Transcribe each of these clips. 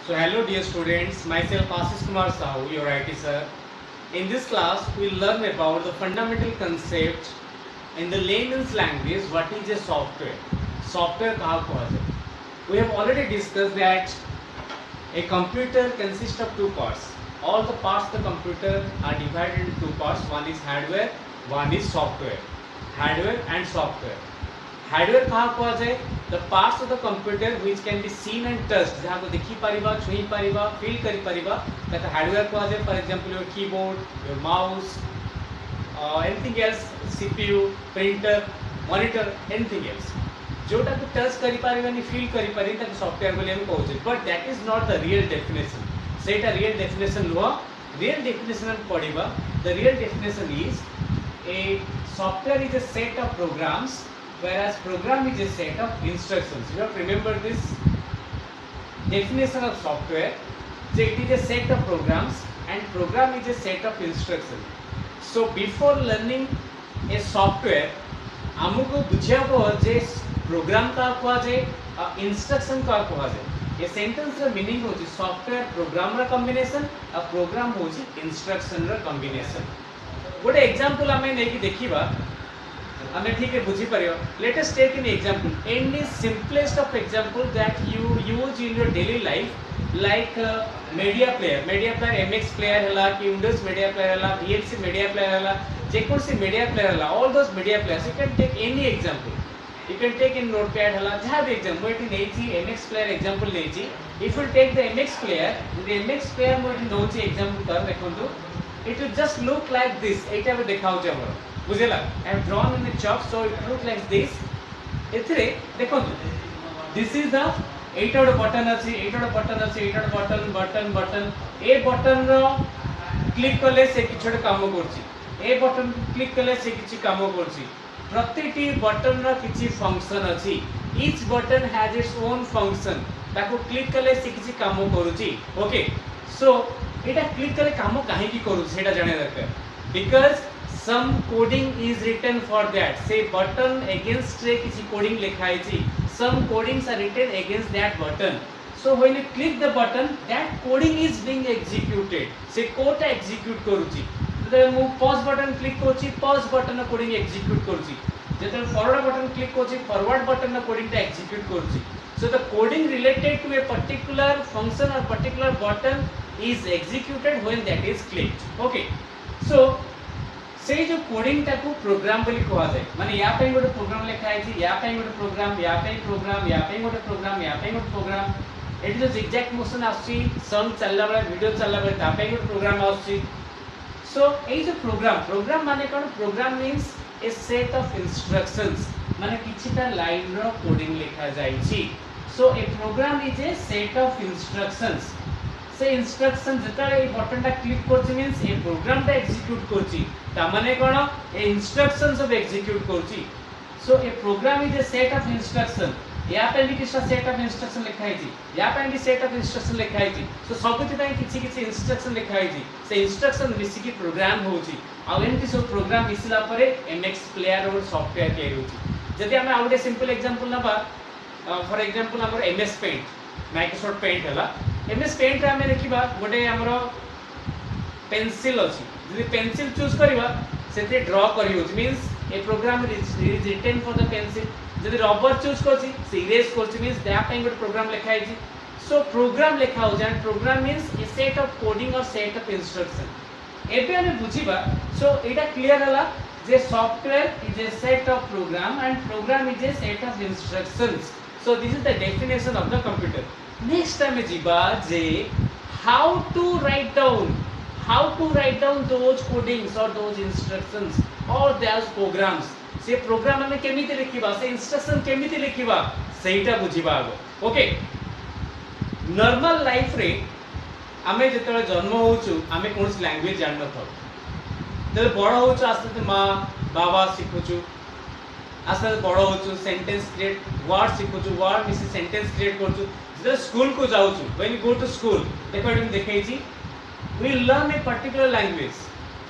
So hello dear students, myself Ashish Kumar Sahu, your IT sir. In this class, we will learn about the fundamental concept in the layman's language. What is a software? Software kaha ko hai? We have already discussed that a computer consists of two parts. All the parts of the computer are divided into two parts. One is hardware, one is software. Hardware and software. Hardware कहा कुआ जाए the parts of the computer which can be seen and touched जहां को देखि परिबा छुई परिबा feel करि परिबा that hardware कुआ जाए for example your keyboard your mouse anything else CPU printer monitor anything else जोटा को टच करि परिबानी फील करि परि ताको सॉफ्टवेयर बोली हम कहू छै but that is not the real definition सेटा रियल डेफिनेशन लो रियल डेफिनेशन हम पढिबा the real definition is a software is a set of programs whereas program is a set of instructions. You have to remember this definition of software. So it is a set of programs and program is a set of instructions. So before learning a software हमको बुझिया को जे programme का कुआ जे instruction का कुआ जे ये sentence रा meaning होची सॉफ्टवेयर प्रोग्राम रा कॉम्बिनेशन और प्रोग्राम होची इंस्ट्रक्शन रा कॉम्बिनेशन गोटे एग्जांपल हमें नै कि देखिबा हमें ठीक है बुझी परियो let us take an example any simplest of example that you use in your daily life like media player MX player हला कि विंडोज मीडिया प्लेयर हला वीएलसी मीडिया प्लेयर हला जे कोन से मीडिया प्लेयर हला all those media players you can take any example you can take in notepad हला जहां भी एग्जांपल मोटी नै छी एमएक्स प्लेयर एग्जांपल नै छी if you take the MX player मोटी नोची एग्जांपल कर देखंतु it will just look like this एटा भी देखाउ जे हमर बुझेला I have drawn in the chalk so it look like this एथरे देखो दिस इज द एटा बटन अछि एटा बटन ए बटन रो क्लिक करले से किछोटे काम करछि ए बटन क्लिक करले से किछि काम करछि प्रतिटी बटन रो किछि फंक्शन अछि each button has its own function ताको क्लिक करले से किछि काम करूछि ओके सो एटा क्लिक करले काम काहे की करू सेटा जाने दरकार because some coding is written for that say button against रे किसी coding लिखाई छी some codings are written against that button so when you click the button that coding is being executed से code ता execute करूची जते मु pause button click करूची pause button coding execute करूची जते forward button click करूची forward button coding ता execute करूची so the coding related to a particular function or particular button is executed when that is clicked okay so से जो coding टाको programme बोली कहा जाए माने या पे गोटे प्रोग्राम लिखा है छी या पे गोटे प्रोग्राम या पे प्रोग्राम या पे गोटे प्रोग्राम या पे गोटे प्रोग्राम एट जो एग्जैक्ट मोशन आसी सॉन्ग चलला बेला वीडियो चलला बेला ता पे गोटे प्रोग्राम आसी सो ए जो प्रोग्राम माने कोन program means a set of instructions माने किछिटा लाइन रो कोडिंग लिखा जाय छी so a program is a set of instructions से इंस्ट्रक्शन जता ए बटन ता क्लिक करछि मींस ए प्रोग्राम ता एग्जीक्यूट करछि ता माने कोन ए इंस्ट्रक्शंस ऑफ एग्जीक्यूट करछि so a program is a set of instruction या पे भी किछटा सेट ऑफ इंस्ट्रक्शन लिखाई छी या पे भी सेट ऑफ इंस्ट्रक्शन लिखाई छी सो सबति पय किछि इंस्ट्रक्शन लिखाई छी से इंस्ट्रक्शन मिसी की प्रोग्राम होछि आ एमटी सब प्रोग्राम मिसिला परे एमएक्स प्लेयर और सॉफ्टवेयर के होछि जदि हम आउटे सिंपल एग्जांपल नबा फॉर एग्जांपल हमर एमएस पेंट माइक्रोसॉफ्ट पेंट हला एमएस पेंट रे हमें देखिबा गोटे हमरो पेंसिल अछि जदि पेंसिल चूज करबा सेते ड्रा करी होछि means a program is written for the pencil जदि रबर चूज करछि से इरेज करछि मींस दैट टाइम गोटे प्रोग्राम लिखाइ छी सो प्रोग्राम लिखा हो जाय program means a set of coding और सेट ऑफ इंस्ट्रक्शन एबे हमें बुझिबा सो एटा क्लियर हला जे software is a set of program and program is a set of instructions so this is the definition of the computer next time जीवा जे how to write down those codings और those instructions और those programs से program में केमिति लिखिबा से instruction केमिति लिखिबा सेटा बुझिबा आगो ओके नॉर्मल लाइफ रे आमे जतले जन्म होचु आमे कोनस लैंग्वेज जान न थाउ जब बड़ होचु आस्ते मां बाबा सिखुचु आस्ते बड़ होचु सेंटेंस क्रिएट वर्ड सिखुचु वर्ड मिसी सेंटेंस क्रिएट करचु जब स्कूल को जाउचु when you go to school देखो एम देखै छी we learn a particular language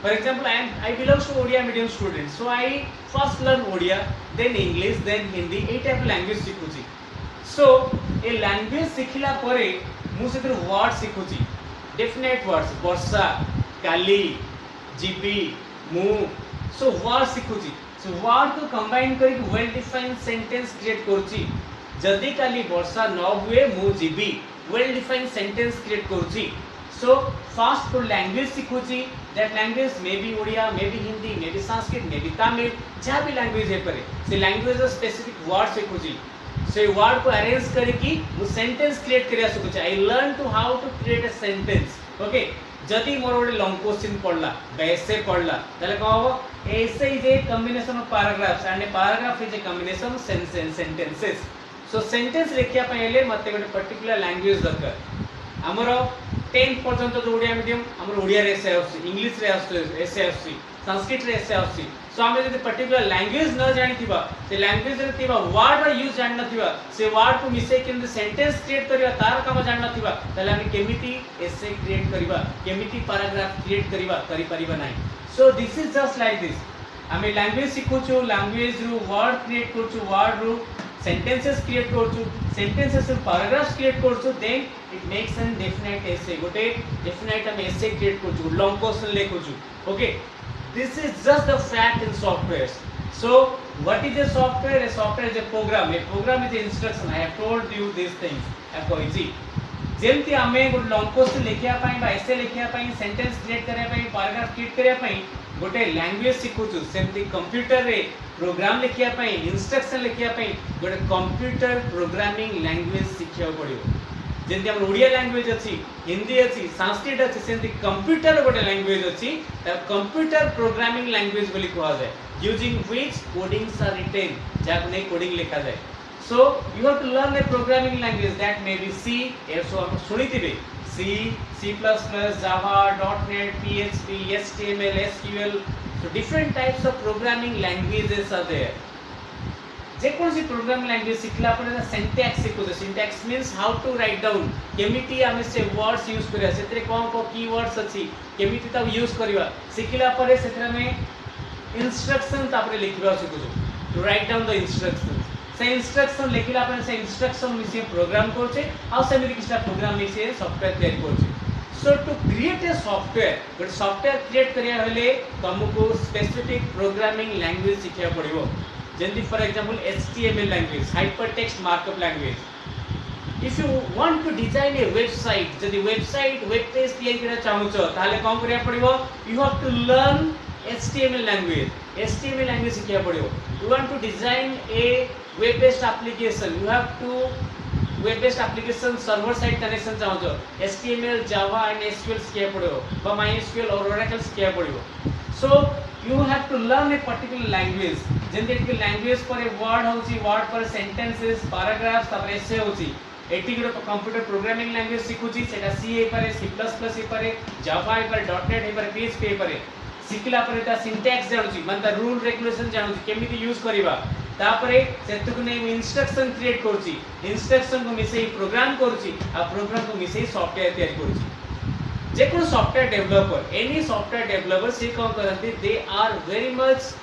for example I belongs to Odia medium student so I first learn Odia then English then Hindi ए टाइप लैंग्वेज सिखुची सो ए लैंग्वेज सिखिला परे मु से वर्ड शिखुची डेफिनेट वर्ड्स वर्षा काली जीबी मु सो वर्ड शिखुची सो वर्ड को कंबाइन करके वेल डिफाइंड सेंटेंस क्रिएट करूची जदी काली वर्षा न हुए मु जीबी वेल डिफाइंड सेंटेंस क्रिएट करूची सो फर्स्ट को लैंग्वेज शिखुची that language may be Odia may be Hindi may be Sanskrit may be Tamil जहाँ भी लैंग्वेज है परे से लैंग्वेज स्पेसिफिक वर्ड शिखुची से वर्ड को अरेंज करके मु सेंटेंस क्रिएट करिया सकुची I learn to how to create a sentence okay जदी मोर गोटे लॉन्ग क्वेश्चन पढ़ला एसे पढ़ला ताले को हो essay is a combination of paragraphs and a paragraph is a combination of sentences so sentence लिखिया पहिले मते गोटे पर्टिकुलर लैंग्वेज दरकार हमर 10th पर्यंत जो ओडिया मीडियम हमर ओडिया रे एसे आसी इंग्लिश रे एसे आसी संस्कृत रे एसे आसी सो हमें जदि पर्टिकुलर लैंग्वेज न जानि थिबा से लैंग्वेज रे थिबा वर्ड रा यूज जानि न थिबा से वर्ड को मिसे केन सेंटेंस क्रिएट करिवा तार काम जानि न थिबा तले हम केमिति एसे क्रिएट करिवा केमिति पैराग्राफ क्रिएट करिवा करि परिबा नाही सो this is just like this हमें लैंग्वेज सिखुछु लैंग्वेज रु वर्ड क्रिएट करछु वर्ड रु sentences create करछु sentences रु paragraphs create करछु then it makes an definite essay गोटे definite हम essay create करछु long question लेखुछु okay this is just the fact in softwares so what is a software is a program is an instruction I have told you these things I have easy जेमती हमें गोटे long question लिखिया पई बा essay लिखिया पई sentence create करिया पई paragraph create करिया पई गोटे लैंग्वेज सिखुछु सेमती कंप्यूटर रे प्रोग्राम लिखिया पई इंस्ट्रक्शन लिखिया पई गोटे कंप्यूटर प्रोग्रामिंग लैंग्वेज सिखिया पड़ियो जेंती हम ओडिया लैंग्वेज अछि हिंदी अछि संस्कृत अछि सेमती कंप्यूटर गोटे लैंग्वेज अछि त कंप्यूटर प्रोग्रामिंग लैंग्वेज बोली कहवा जाय using which codings are written जाक नै कोडिंग लिखा जाय so you have to learn a programming language that may be C so हम सुनिथिबे C, C++, Java, .NET, PHP, HTML, SQL. So different types of programming languages are there. जे कौन सी programming language सिखला पर syntax सिखो syntax means how to write down केमिति हमें से words use करिया सेतरे कोन को कीवर्ड्स अछि केमिति तब यूज करिवा सिखला पर सेतरे में इंस्ट्रक्शन तापरे लिखिबा सिखो to write down the instructions से इंस्ट्रक्शन लिखिला पर से इंस्ट्रक्शन मिसे प्रोग्राम करछे आ सेमिति किछटा प्रोग्राम मिसे सॉफ्टवेयर तैयार करछे so to create a software but software create करिया हेले तुमको स्पेसिफिक प्रोग्रामिंग लैंग्वेज सिखिया पड़िबो जेंति for example HTML language hypertext markup language if you want to design a website जदि वेबसाइट वेब पेज तैयार करा चाहूछो ताले कोन करिया पड़िबो you have to learn HTML language सिखिया पड़िबो you want to design a web based application you have to web based application server side connection चाहो HTML Java and SQL सिखिया पड़िबो बा MySQL और Oracle सिखिया पड़िबो so you have to learn a particular language जेंते कि language पर word होची word पर sentences paragraphs तबरे एसे होची एटी गुड कंप्यूटर प्रोग्रामिंग लैंग्वेज सिखुची सेटा C ए पारे C++ ए पारे Java ए पारे .NET ए पारे PHP ए पारे सिखला पर ता सिंटैक्स जानुची मानता रूल रेगुलेशन जानुची केमिति यूज करिवा तापरे सेतुक नै इंस्ट्रक्शन क्रिएट करछि इंस्ट्रक्शन को मिसे प्रोग्राम करछि आ प्रोग्राम को मिसे सॉफ्टवेयर तैयार करछि जे को software developer any software developer से कोन करथि they are very much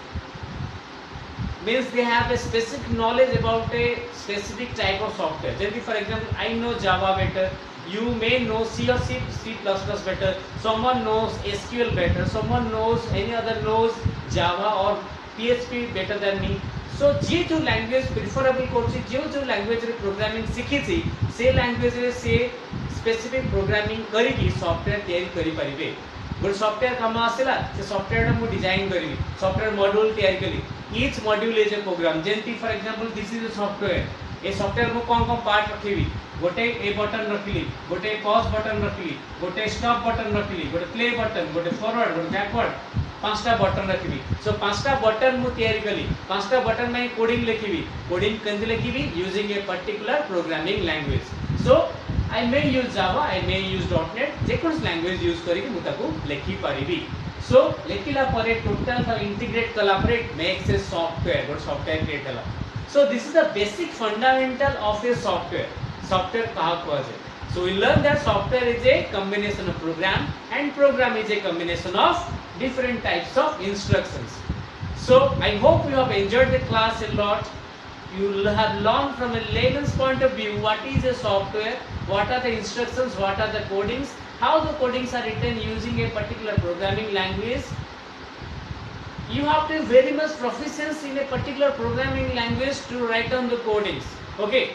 means they have a specific knowledge about a specific type of software जेंति for example I know Java better you may know C or C++ better someone knows SQL better someone knows any other knows Java or PHP better than me so जे जो language preferable करछि जो language रे programming सिखि छी से language रे से specific programming करी की सॉफ्टवेयर तैयार करि परिबे गोटे सॉफ्टवेयर काम आसिला से सॉफ्टवेयर मु डिजाइन करी सॉफ्टवेयर मॉड्यूल तैयार करी each module is a program जेंति for example this is a software a software को कोन कोन पार्ट रखिबी गोटे ए बटन रखली गोटे पॉज बटन रखली गोटे स्टॉप बटन रखली गोटे प्ले बटन गोटे फॉरवर्ड गोटे बैकवर्ड पांचटा बटन रखिबी सो पांचटा बटन मु तैयारी कली पांचटा बटन में कोडिंग लिखिबी कोडिंग केंति लिखिबी using a particular programming language so I may use Java, I may use .NET, जेकोस लैंग्वेज यूज करी कि मुताकू लिखि परिबी सो लिखिला परे टोटल का integrate collaborate makes a software good software create कला so this is the basic fundamental of a software कहा को है so we learn that software is a combination of program and program is a combination of different types of instructions so I hope you have enjoyed the class a lot you will have learned from a layman's point of view what is a software, what are the instructions, what are the codings, how the codings are written using a particular programming language. You have to be very much proficient in a particular programming language to write down the codings. Okay.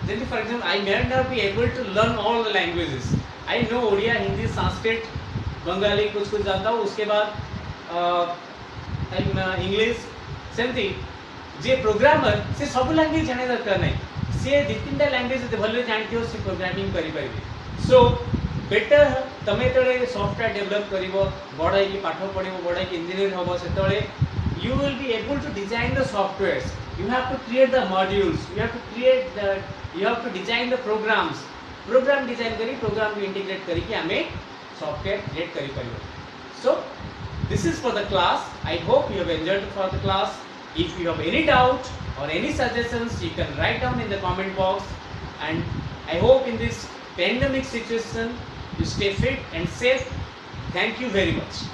Then for example, I may not be able to learn all the languages. I know Odia, Hindi, Sanskrit, Bengali कुछ जानता हूँ. उसके बाद English सेमती जे programmer से सब language जाने दरकार नहीं. से दी तीन टा लैंग्वेज ते भले जानती हो से प्रोग्रामिंग करी पारिबे. सो बेटर तमे तळे सॉफ्टवेयर डेवलप करिवो, बडाई की पाठ पढिवो, बडाई की इंजीनियर होबो, सेतळे you will be able to design the softwares. You have to create the modules, you have to design the programs. Program design करी, program को integrate करी कि हमें software create करी पाइबो. So this is for the class. I hope you have enjoyed for the class. If you have any doubt or any suggestions, you can write down in the comment box. And I hope in this pandemic situation you stay fit and safe. Thank you very much.